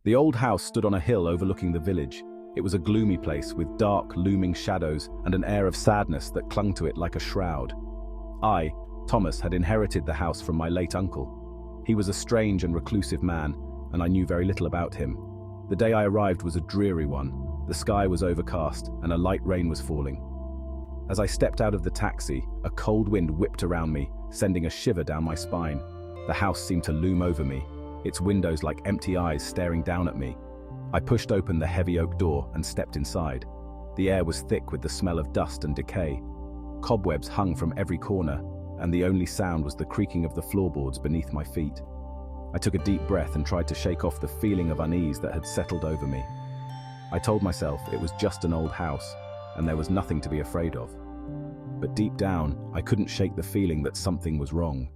The old house stood on a hill overlooking the village. It was a gloomy place with dark, looming shadows and an air of sadness that clung to it like a shroud. I, Thomas, had inherited the house from my late uncle. He was a strange and reclusive man, and I knew very little about him. The day I arrived was a dreary one. The sky was overcast, and a light rain was falling. As I stepped out of the taxi, a cold wind whipped around me, sending a shiver down my spine. The house seemed to loom over me, its windows like empty eyes staring down at me. I pushed open the heavy oak door and stepped inside. The air was thick with the smell of dust and decay. Cobwebs hung from every corner, and the only sound was the creaking of the floorboards beneath my feet. I took a deep breath and tried to shake off the feeling of unease that had settled over me. I told myself it was just an old house, and there was nothing to be afraid of. But deep down, I couldn't shake the feeling that something was wrong.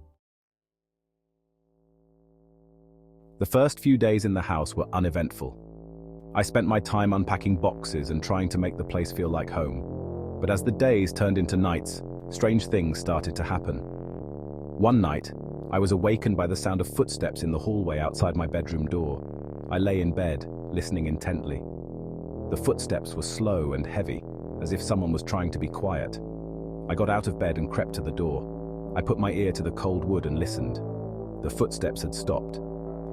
The first few days in the house were uneventful. I spent my time unpacking boxes and trying to make the place feel like home. But as the days turned into nights, strange things started to happen. One night, I was awakened by the sound of footsteps in the hallway outside my bedroom door. I lay in bed, listening intently. The footsteps were slow and heavy, as if someone was trying to be quiet. I got out of bed and crept to the door. I put my ear to the cold wood and listened. The footsteps had stopped.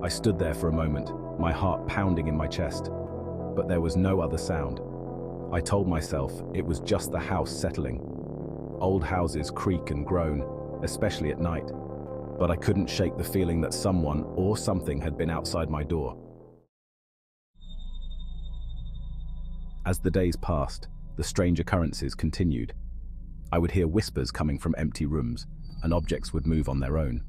I stood there for a moment, my heart pounding in my chest. But there was no other sound. I told myself it was just the house settling. Old houses creak and groan, especially at night. But I couldn't shake the feeling that someone or something had been outside my door. As the days passed, the strange occurrences continued. I would hear whispers coming from empty rooms, and objects would move on their own.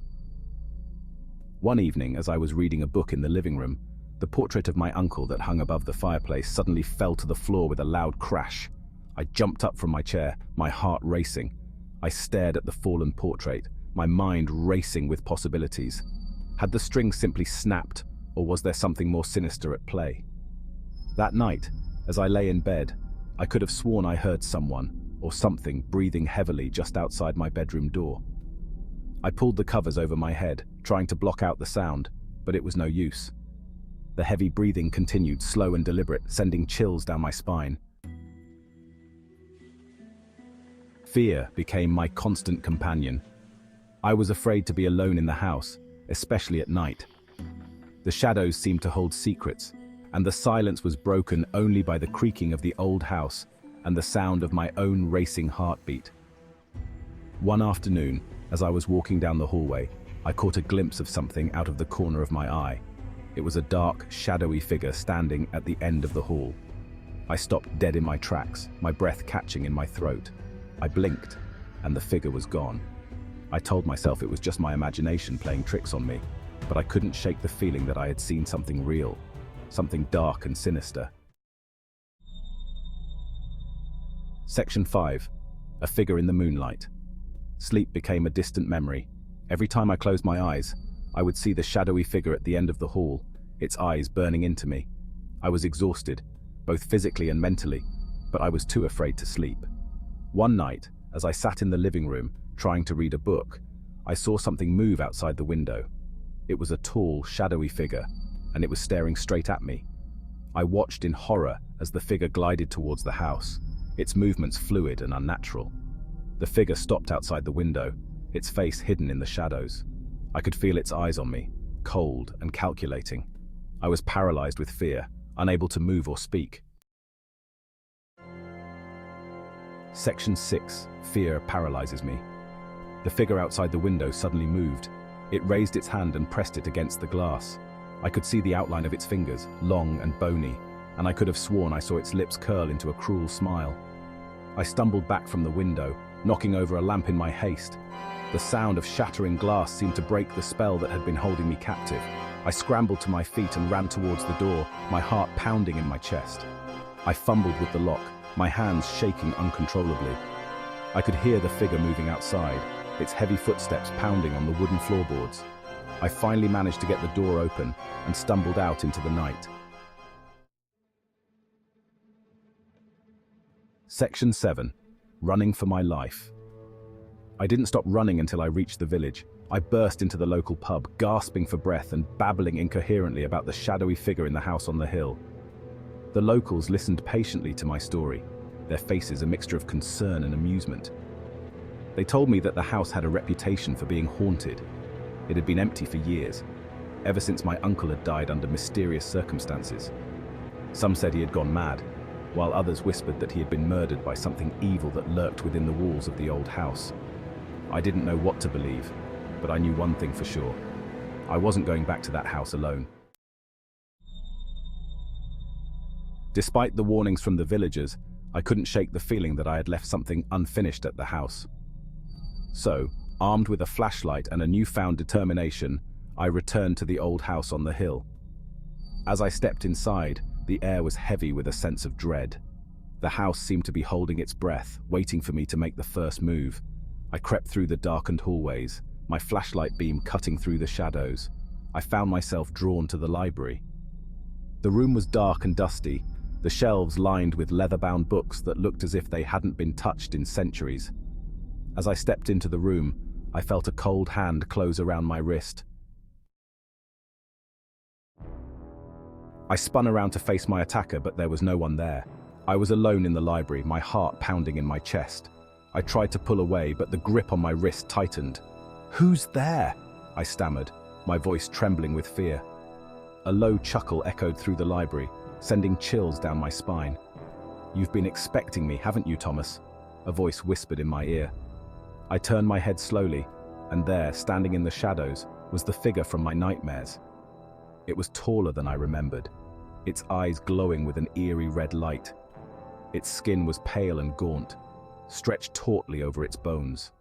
One evening, as I was reading a book in the living room, the portrait of my uncle that hung above the fireplace suddenly fell to the floor with a loud crash. I jumped up from my chair, my heart racing. I stared at the fallen portrait, my mind racing with possibilities. Had the string simply snapped, or was there something more sinister at play? That night, as I lay in bed, I could have sworn I heard someone, or something, breathing heavily just outside my bedroom door. I pulled the covers over my head, trying to block out the sound, but it was no use. The heavy breathing continued, slow and deliberate, sending chills down my spine. Fear became my constant companion. I was afraid to be alone in the house, especially at night. The shadows seemed to hold secrets, and the silence was broken only by the creaking of the old house and the sound of my own racing heartbeat. One afternoon, as I was walking down the hallway, I caught a glimpse of something out of the corner of my eye. It was a dark, shadowy figure standing at the end of the hall. I stopped dead in my tracks, my breath catching in my throat. I blinked, and the figure was gone. I told myself it was just my imagination playing tricks on me, but I couldn't shake the feeling that I had seen something real, something dark and sinister. Section 5. A figure in the moonlight. Sleep became a distant memory. Every time I closed my eyes, I would see the shadowy figure at the end of the hall, its eyes burning into me. I was exhausted, both physically and mentally, but I was too afraid to sleep. One night, as I sat in the living room, trying to read a book, I saw something move outside the window. It was a tall, shadowy figure, and it was staring straight at me. I watched in horror as the figure glided towards the house, its movements fluid and unnatural. The figure stopped outside the window, its face hidden in the shadows. I could feel its eyes on me, cold and calculating. I was paralyzed with fear, unable to move or speak. Section 6. Fear paralyzes me. The figure outside the window suddenly moved. It raised its hand and pressed it against the glass. I could see the outline of its fingers, long and bony, and I could have sworn I saw its lips curl into a cruel smile. I stumbled back from the window, knocking over a lamp in my haste. The sound of shattering glass seemed to break the spell that had been holding me captive. I scrambled to my feet and ran towards the door, my heart pounding in my chest. I fumbled with the lock, my hands shaking uncontrollably. I could hear the figure moving outside, its heavy footsteps pounding on the wooden floorboards. I finally managed to get the door open and stumbled out into the night. Section 7. Running for my life. I didn't stop running until I reached the village. I burst into the local pub, gasping for breath and babbling incoherently about the shadowy figure in the house on the hill. The locals listened patiently to my story, their faces a mixture of concern and amusement. They told me that the house had a reputation for being haunted. It had been empty for years, ever since my uncle had died under mysterious circumstances. Some said he had gone mad, while others whispered that he had been murdered by something evil that lurked within the walls of the old house. I didn't know what to believe, but I knew one thing for sure. I wasn't going back to that house alone. Despite the warnings from the villagers, I couldn't shake the feeling that I had left something unfinished at the house. So, armed with a flashlight and a newfound determination, I returned to the old house on the hill. As I stepped inside, the air was heavy with a sense of dread. The house seemed to be holding its breath, waiting for me to make the first move. I crept through the darkened hallways, my flashlight beam cutting through the shadows. I found myself drawn to the library. The room was dark and dusty, the shelves lined with leather-bound books that looked as if they hadn't been touched in centuries. As I stepped into the room, I felt a cold hand close around my wrist. I spun around to face my attacker, but there was no one there. I was alone in the library, my heart pounding in my chest. I tried to pull away, but the grip on my wrist tightened. "Who's there?" I stammered, my voice trembling with fear. A low chuckle echoed through the library, sending chills down my spine. "You've been expecting me, haven't you, Thomas?" a voice whispered in my ear. I turned my head slowly, and there, standing in the shadows, was the figure from my nightmares. It was taller than I remembered, its eyes glowing with an eerie red light. Its skin was pale and gaunt, stretched tautly over its bones.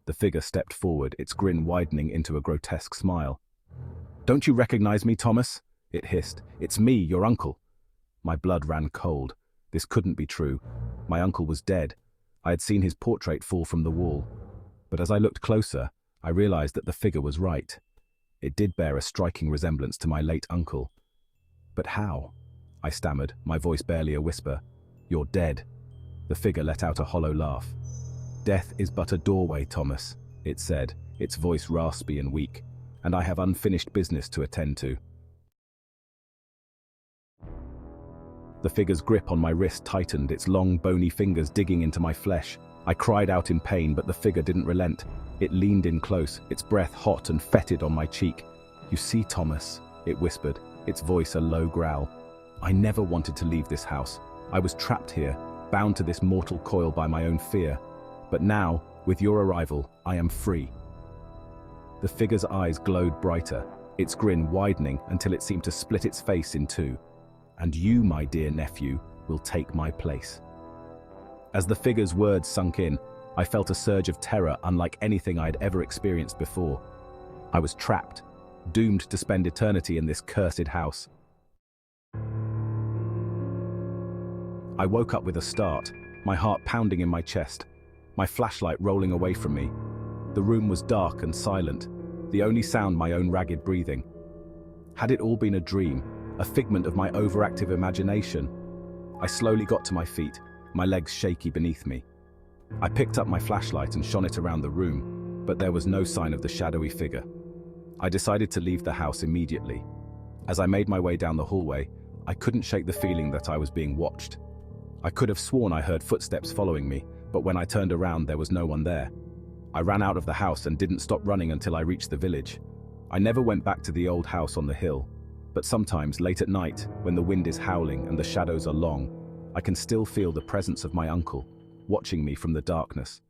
The figure stepped forward, its grin widening into a grotesque smile. "Don't you recognize me, Thomas?" it hissed. "It's me, your uncle." My blood ran cold. This couldn't be true. My uncle was dead. I had seen his portrait fall from the wall. But as I looked closer, I realized that the figure was right. It did bear a striking resemblance to my late uncle. "But how?" I stammered, my voice barely a whisper. "You're dead." The figure let out a hollow laugh. "Death is but a doorway, Thomas," it said, its voice raspy and weak, "and I have unfinished business to attend to." The figure's grip on my wrist tightened, its long, bony fingers digging into my flesh. I cried out in pain, but the figure didn't relent. It leaned in close, its breath hot and fetid on my cheek. "You see, Thomas," it whispered, its voice a low growl. "I never wanted to leave this house. I was trapped here, bound to this mortal coil by my own fear. But now, with your arrival, I am free." The figure's eyes glowed brighter, its grin widening until it seemed to split its face in two. "And you, my dear nephew, will take my place." As the figure's words sunk in, I felt a surge of terror unlike anything I had ever experienced before. I was trapped, doomed to spend eternity in this cursed house. I woke up with a start, my heart pounding in my chest, my flashlight rolling away from me. The room was dark and silent, the only sound my own ragged breathing. Had it all been a dream, a figment of my overactive imagination? I slowly got to my feet, my legs shaky beneath me. I picked up my flashlight and shone it around the room, but there was no sign of the shadowy figure. I decided to leave the house immediately. As I made my way down the hallway, I couldn't shake the feeling that I was being watched. I could have sworn I heard footsteps following me, but when I turned around there was no one there. I ran out of the house and didn't stop running until I reached the village. I never went back to the old house on the hill, but sometimes late at night, when the wind is howling and the shadows are long, I can still feel the presence of my uncle, watching me from the darkness.